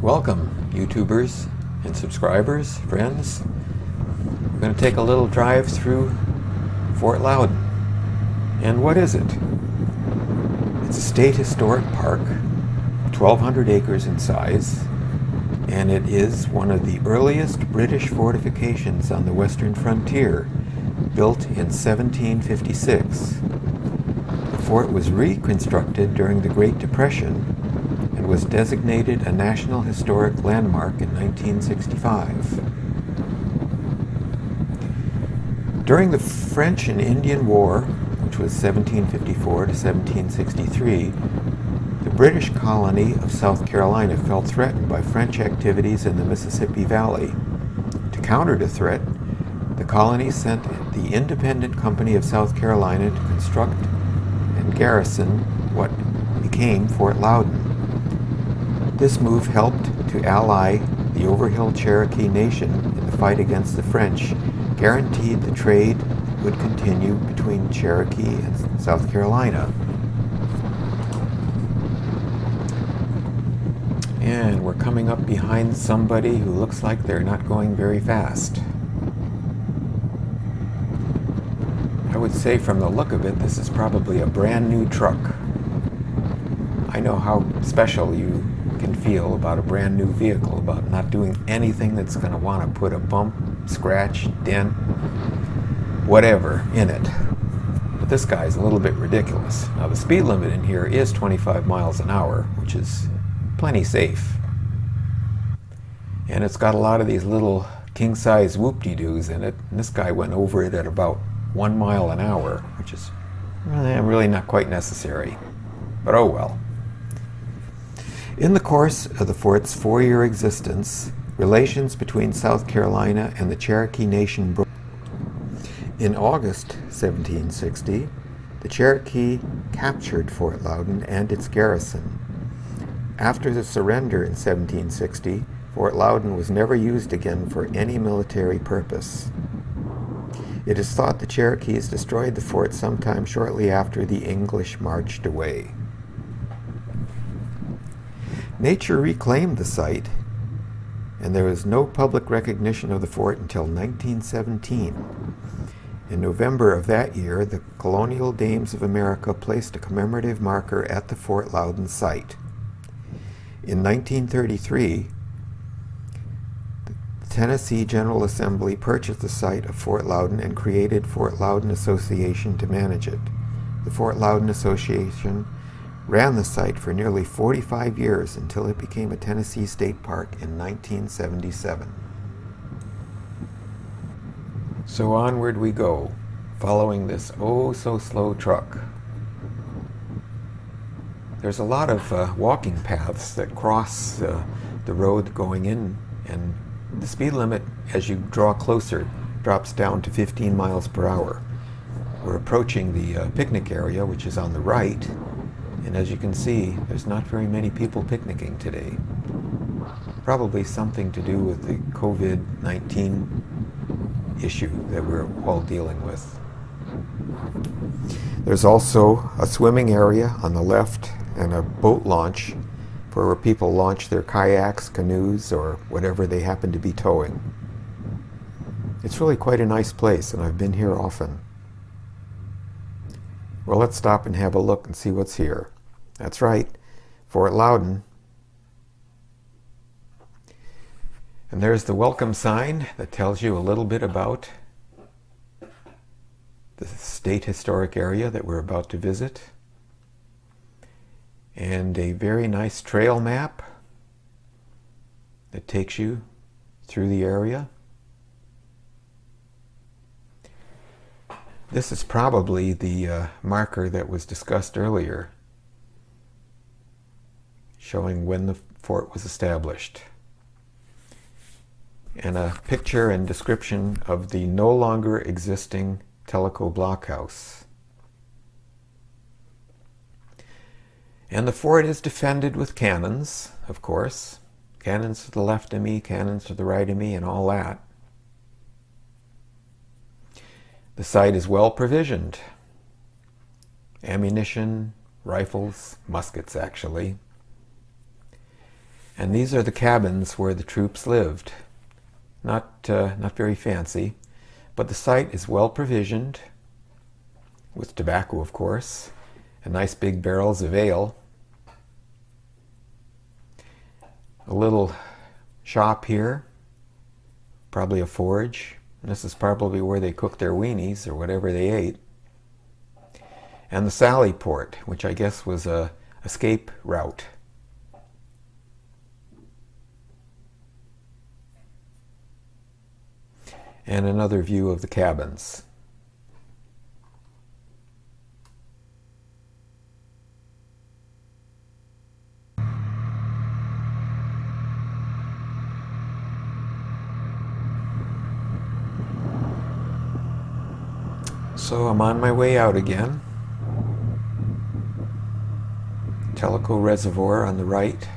Welcome, YouTubers and subscribers, friends. We're going to take a little drive through Fort Loudoun. And what is it? It's a state historic park, 1,200 acres in size, and it is one of the earliest British fortifications on the western frontier, built in 1756. The fort was reconstructed during the Great Depression and was designated a National Historic Landmark in 1965. During the French and Indian War, which was 1754 to 1763, the British colony of South Carolina felt threatened by French activities in the Mississippi Valley. To counter the threat, the colony sent the Independent Company of South Carolina to construct and garrison what became Fort Loudoun. This move helped to ally the Overhill Cherokee Nation in the fight against the French, guaranteed the trade would continue between Cherokee and South Carolina. And we're coming up behind somebody who looks like they're not going very fast. I would say from the look of it, this is probably a brand new truck. I know how special you can feel about a brand new vehicle, about not doing anything that's going to want to put a bump, scratch, dent, whatever in it. But this guy's a little bit ridiculous. Now the speed limit in here is 25 miles an hour, which is plenty safe. And it's got a lot of these little king-size whoop-de-doos in it, and this guy went over it at about 1 mile an hour, which is really not quite necessary. But oh well. In the course of the fort's 4-year existence, relations between South Carolina and the Cherokee Nation broke. In August 1760, the Cherokee captured Fort Loudoun and its garrison. After the surrender in 1760, Fort Loudoun was never used again for any military purpose. It is thought the Cherokees destroyed the fort sometime shortly after the English marched away. Nature reclaimed the site, and there was no public recognition of the fort until 1917. In November of that year, the Colonial Dames of America placed a commemorative marker at the Fort Loudoun site. In 1933, the Tennessee General Assembly purchased the site of Fort Loudoun and created Fort Loudoun Association to manage it. The Fort Loudoun Association ran the site for nearly 45 years until it became a Tennessee state park in 1977. So onward we go, following this oh-so-slow truck. There's a lot of walking paths that cross the road going in, and the speed limit as you draw closer drops down to 15 miles per hour. We're approaching the picnic area, which is on the right, and as you can see, there's not very many people picnicking today. Probably something to do with the COVID-19 issue that we're all dealing with. There's also a swimming area on the left and a boat launch where people launch their kayaks, canoes, or whatever they happen to be towing. It's really quite a nice place, and I've been here often. Well, let's stop and have a look and see what's here. That's right, Fort Loudoun. And there's the welcome sign that tells you a little bit about the state historic area that we're about to visit. And a very nice trail map that takes you through the area. This is probably the marker that was discussed earlier, showing when the fort was established. And a picture and description of the no longer existing Tellico blockhouse. And the fort is defended with cannons, of course. Cannons to the left of me, cannons to the right of me, and all that. The site is well provisioned. Ammunition, rifles, muskets actually. And these are the cabins where the troops lived. Not very fancy, but the site is well provisioned, with tobacco, of course, and nice big barrels of ale. A little shop here, probably a forge. And this is probably where they cooked their weenies or whatever they ate. And the Sally Port, which I guess was a escape route. And another view of the cabins. So I'm on my way out again. Tellico Reservoir on the right.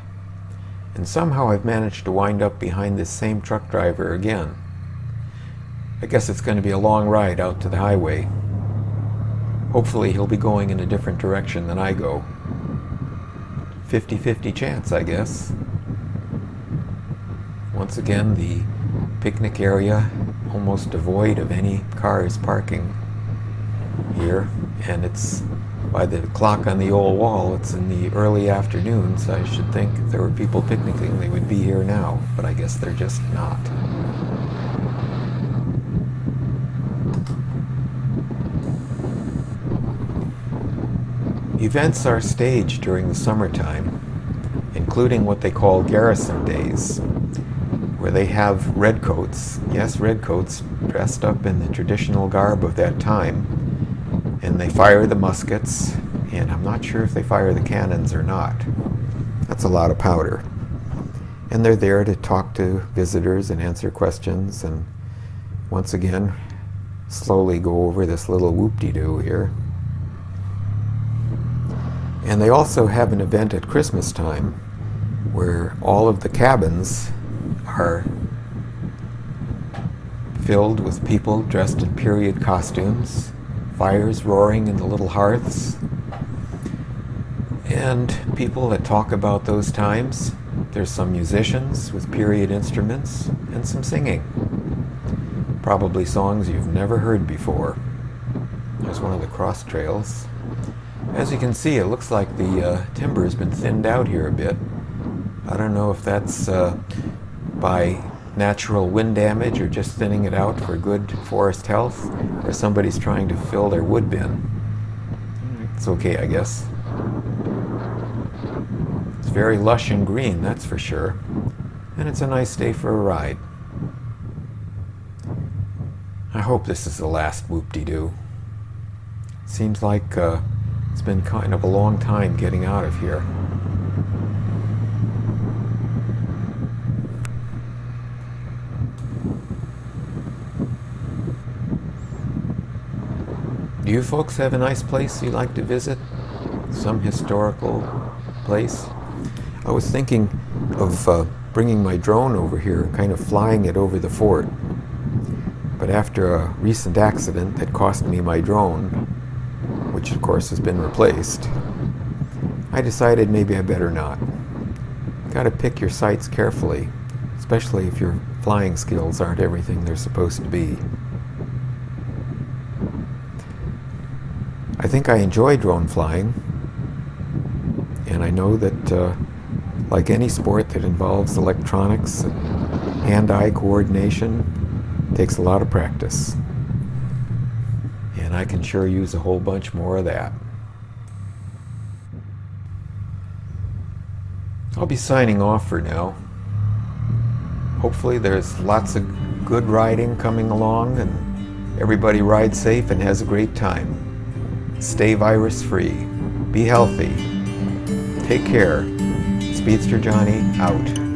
And somehow I've managed to wind up behind this same truck driver again. I guess it's going to be a long ride out to the highway. Hopefully he'll be going in a different direction than I go. 50-50 chance, I guess. Once again, the picnic area almost devoid of any cars parking here, and it's by the clock on the old wall, it's in the early afternoon, so I should think if there were people picnicking, they would be here now, but I guess they're just not. Events are staged during the summertime, including what they call garrison days, where they have redcoats, yes, redcoats, dressed up in the traditional garb of that time, and they fire the muskets, and I'm not sure if they fire the cannons or not. That's a lot of powder. And they're there to talk to visitors and answer questions, and once again, slowly go over this little whoop-de-doo here. And they also have an event at Christmas time where all of the cabins are filled with people dressed in period costumes, fires roaring in the little hearths, and people that talk about those times. There's some musicians with period instruments and some singing. Probably songs you've never heard before. There's one of the cross trails. As you can see, it looks like the timber has been thinned out here a bit. I don't know if that's by natural wind damage or just thinning it out for good forest health, or somebody's trying to fill their wood bin. It's okay, I guess. It's very lush and green, that's for sure. And it's a nice day for a ride. I hope this is the last whoop-de-doo. Seems like it's been kind of a long time getting out of here. Do you folks have a nice place you like to visit? Some historical place? I was thinking of bringing my drone over here and kind of flying it over the fort. But after a recent accident that cost me my drone, which of course has been replaced, I decided maybe I better not. Gotta pick your sights carefully, especially if your flying skills aren't everything they're supposed to be. I think I enjoy drone flying, and I know that like any sport that involves electronics and hand-eye coordination, it takes a lot of practice. And I can sure use a whole bunch more of that. I'll be signing off for now. Hopefully there's lots of good riding coming along, and everybody rides safe and has a great time. Stay virus-free. Be healthy. Take care. Speedster Johnny out.